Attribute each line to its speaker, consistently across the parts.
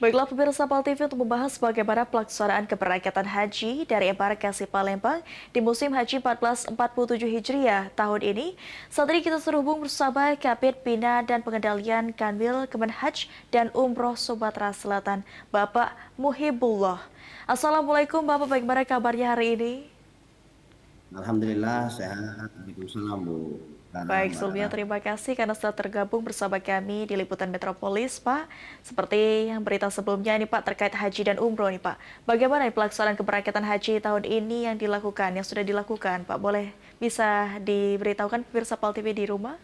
Speaker 1: Baiklah pemirsa Pal TV untuk membahas bagaimana pelaksanaan keberangkatan haji dari embarkasi Palembang di musim Haji 1447 Hijriah tahun ini. Saat ini kita terhubung bersama Kabid Bina dan Pengendalian Kanwil Kemenhaj dan Umroh Sumatera Selatan, Bapak Muhibullah. Assalamualaikum Bapak, bagaimana kabarnya hari ini?
Speaker 2: Alhamdulillah sehat. Waalaikumsalam Bu Rana
Speaker 1: Baik,
Speaker 2: Mbak
Speaker 1: sebelumnya
Speaker 2: Rana.
Speaker 1: terima kasih karena sudah tergabung bersama kami di Liputan Metropolis, Pak. Seperti yang berita sebelumnya ini, Pak, terkait haji dan umroh nih, Pak. Bagaimana pelaksanaan keberangkatan haji tahun ini yang sudah dilakukan, Pak? Boleh bisa diberitahukan pemirsa Pal TV di rumah?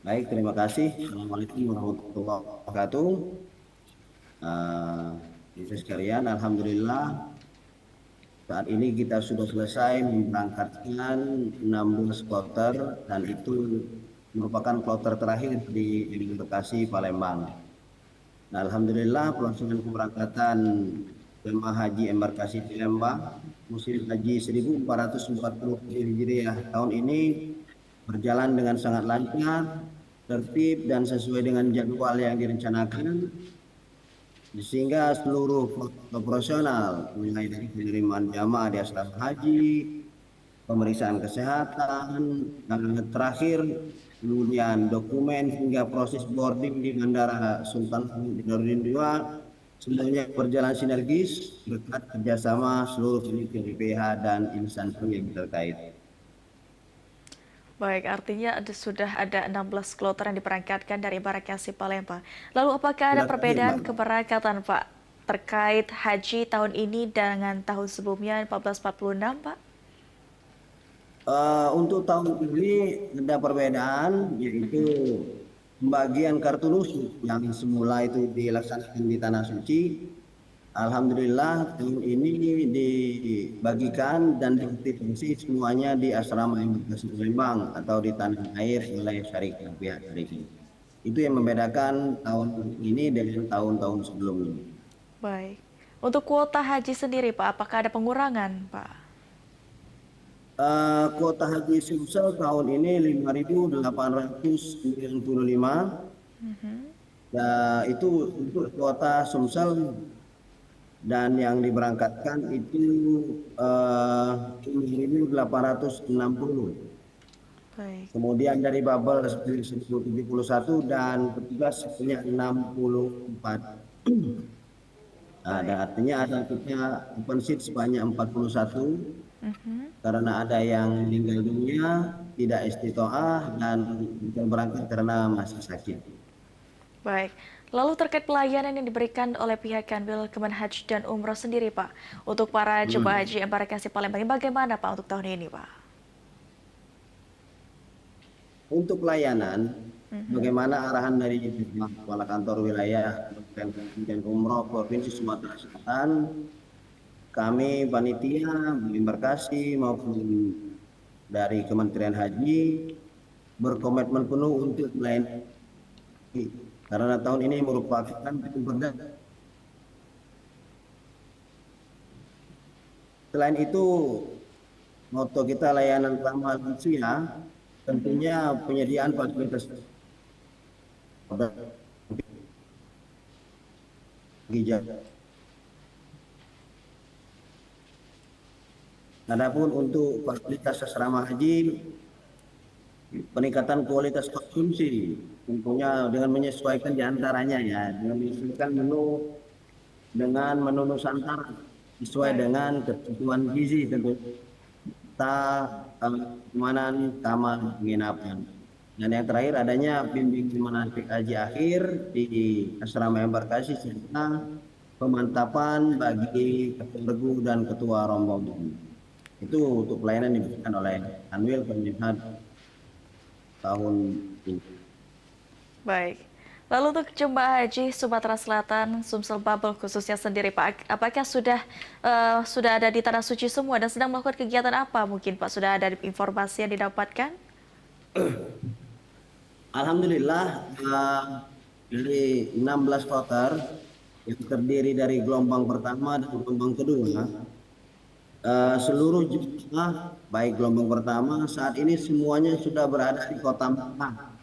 Speaker 2: Baik, terima kasih. Assalamualaikum warahmatullahi wabarakatuh. Bisa sekalian, Alhamdulillah saat ini kita sudah selesai memberangkatkan 16 kloter dan itu merupakan kloter terakhir di Bekasi Palembang. Nah, Alhamdulillah pelaksanaan keberangkatan jemaah haji embarkasi Palembang musim haji 1440 Hijriah tahun ini berjalan dengan sangat lancar, tertib dan sesuai dengan jadwal yang direncanakan, sehingga seluruh operasional mulai dari penerimaan jamaah di asrama haji, pemeriksaan kesehatan, dan terakhir kemudian dokumen hingga proses boarding di Bandara Sultan Hasanuddin II semuanya berjalan sinergis berkat kerjasama seluruh panitia BPH dan instansi yang terkait.
Speaker 1: Baik, artinya sudah ada 16 kloter yang diberangkatkan dari embarkasi Palembang. Lalu apakah ada
Speaker 2: Sudah terakhir,
Speaker 1: perbedaan
Speaker 2: Mbak.
Speaker 1: keberangkatan, Pak, terkait haji tahun ini dengan tahun sebelumnya 1446, Pak?
Speaker 2: Untuk tahun ini ada perbedaan, yaitu pembagian kartu lusuh yang semula itu dilaksanakan di Tanah Suci. Alhamdulillah tahun ini dibagikan dan diaktifasi semuanya di asrama Embarkasi Palembang atau di tanah air oleh syarikat pihak syarikat. Itu yang membedakan tahun ini dengan tahun-tahun sebelumnya.
Speaker 1: Baik. Untuk kuota haji sendiri, Pak, apakah ada pengurangan, Pak?
Speaker 2: Kuota haji Sumsel tahun ini 5.895. Itu untuk kuota Sumsel dan yang diberangkatkan itu 5.860.
Speaker 1: Baik,
Speaker 2: Kemudian dari Babel 1071 dan petugas sebanyak 64. Nah, dan
Speaker 1: baik.
Speaker 2: artinya ada kita open seat sebanyak 41
Speaker 1: Mhm.
Speaker 2: karena ada yang meninggal dunia, tidak istiqoah dan berangkat karena masih sakit.
Speaker 1: Baik. Lalu terkait pelayanan yang diberikan oleh pihak Kanwil Kemenhaj dan Umroh sendiri, Pak, untuk para jemaah
Speaker 2: Hmm.
Speaker 1: haji embarkasi Palembang, ini bagaimana, Pak, untuk tahun ini, Pak?
Speaker 2: Untuk pelayanan,
Speaker 1: Mhm.
Speaker 2: bagaimana arahan dari Kepala Kantor Wilayah dan Umroh Provinsi Sumatera Selatan, kami panitia embarkasi maupun dari Kementerian Haji berkomitmen penuh untuk melayani karena tahun ini merupakan tahun perdana. Selain itu, moto kita layanan ramah lansia,
Speaker 1: Mhm.
Speaker 2: tentunya penyediaan fasilitas hijau. Adapun untuk fasilitas asrama haji, peningkatan kualitas konsumsi, tentunya dengan menyesuaikan diantaranya ya, dengan menyesuaikan menu dengan menu Nusantara sesuai
Speaker 1: Baik.
Speaker 2: dengan kebutuhan gizi tentu serta keamanan kamar penginapan. Dan yang terakhir adanya bimbingan manasik haji akhir di asrama embarkasi serta pemantapan bagi ketua regu dan ketua rombongan. Itu untuk pelayanan diberikan oleh Kanwil Pemilihan tahun ini.
Speaker 1: Baik. Lalu untuk jemaah haji Sumatera Selatan, Sumsel Babel khususnya sendiri, Pak, apakah sudah ada di Tanah Suci semua dan sedang melakukan kegiatan apa mungkin, Pak? Sudah ada informasi yang didapatkan?
Speaker 2: Alhamdulillah dari 16 kloter yang terdiri dari gelombang pertama dan gelombang kedua, seluruh jemaah baik gelombang pertama saat ini semuanya sudah berada di Kota Makkah.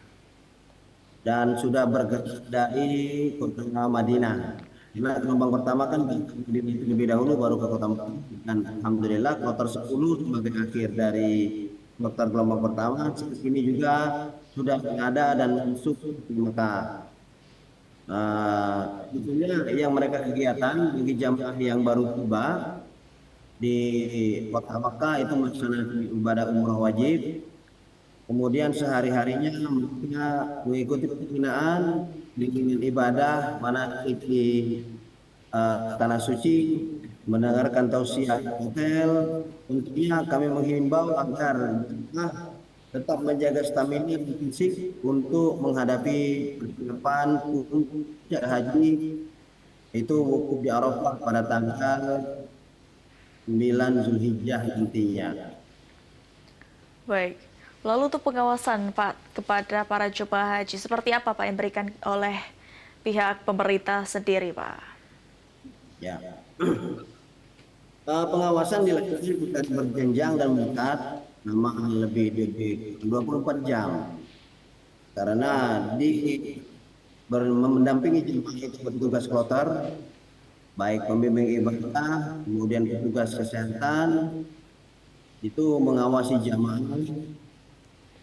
Speaker 2: dan sudah bergerak dari kota Madinah. Karena gelombang pertama kan lebih dahulu baru ke kota Madinah, dan alhamdulillah kloter 10 sebagai akhir dari kloter gelombang pertama ini juga sudah ada dan masuk ke Mekah. Tentunya yang mereka kegiatan bagi jamaah yang baru tiba di kota Mekah itu melaksanakan ibadah umrah wajib. Kemudian sehari-harinya mereka mengikuti pembinaan dengan ibadah mana di tanah suci, mendengarkan tausiah hotel. Tentunya kami menghimbau agar jemaah tetap menjaga stamina fisik untuk menghadapi persiapan puncak haji itu wukuf di Arafah pada tanggal 9 Zulhijjah nantinya.
Speaker 1: Baik. Lalu untuk pengawasan Pak kepada para jemaah haji seperti apa Pak yang diberikan oleh pihak pemerintah sendiri Pak?
Speaker 2: Ya. Pengawasan dilakukan bukan berjenjang dan meningkat nama lebih dari 24 jam karena mendampingi jemaah itu petugas kloter baik pembimbing ibadah kemudian petugas kesehatan itu mengawasi jemaah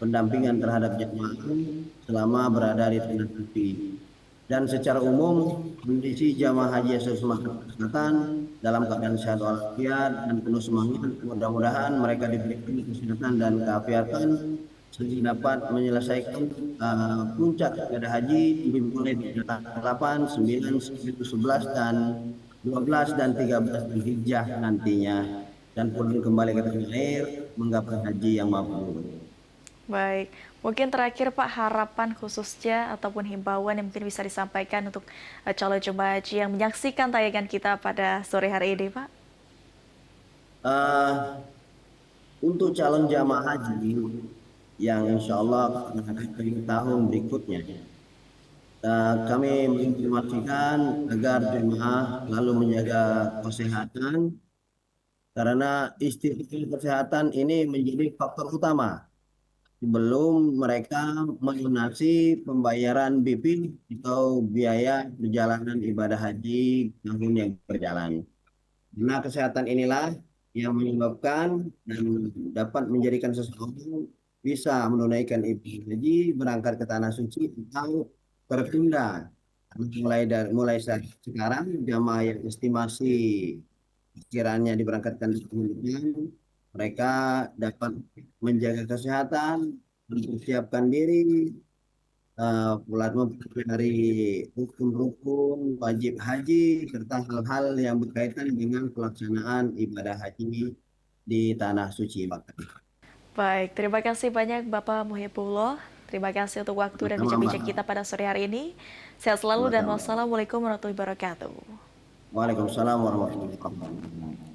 Speaker 2: pendampingan terhadap jemaah selama berada di tanah suci. Dan secara umum kondisi jamaah haji asal Sumatera Selatan dalam keadaan sehat walafiat dan penuh semangat. Mudah-mudahan mereka diberikan kesehatan dan keafiatan sehingga dapat menyelesaikan puncak ibadah haji dimulai di tanggal 8, 9, 10, 11 dan 12 dan 13 Zulhijjah nantinya dan pulang kembali ke tanah air menggapai haji yang mabrur.
Speaker 1: Baik, mungkin terakhir Pak harapan khususnya ataupun himbauan yang mungkin bisa disampaikan untuk calon jemaah haji yang menyaksikan tayangan kita pada sore hari ini Pak.
Speaker 2: Uh, untuk calon jamaah haji yang insya Allah akan ke tahun berikutnya, kami menginformasikan agar jemaah lalu menjaga kesehatan karena istilah kesehatan ini menjadi faktor utama sebelum mereka melunasi pembayaran BP atau biaya perjalanan ibadah haji tahun yang berjalan. Nah, kesehatan inilah yang menyebabkan dan dapat menjadikan seseorang bisa menunaikan ibadah haji, berangkat ke tanah suci atau tertunda. Mulai saat sekarang jamaah yang estimasi kiranya diberangkatkan di tahun depan, mereka dapat menjaga kesehatan, mempersiapkan diri, mempelajari rukun-rukun wajib haji serta hal-hal yang berkaitan dengan pelaksanaan ibadah haji di tanah suci Makkah.
Speaker 1: Baik, terima kasih banyak Bapak Muhibullah. Terima kasih untuk waktu dan
Speaker 2: Sama-sama Mbak.
Speaker 1: bincang-bincang kita pada sore hari ini. Sehat selalu dan
Speaker 2: Sama-sama.
Speaker 1: wassalamualaikum warahmatullahi wabarakatuh.
Speaker 2: Waalaikumsalam warahmatullahi wabarakatuh.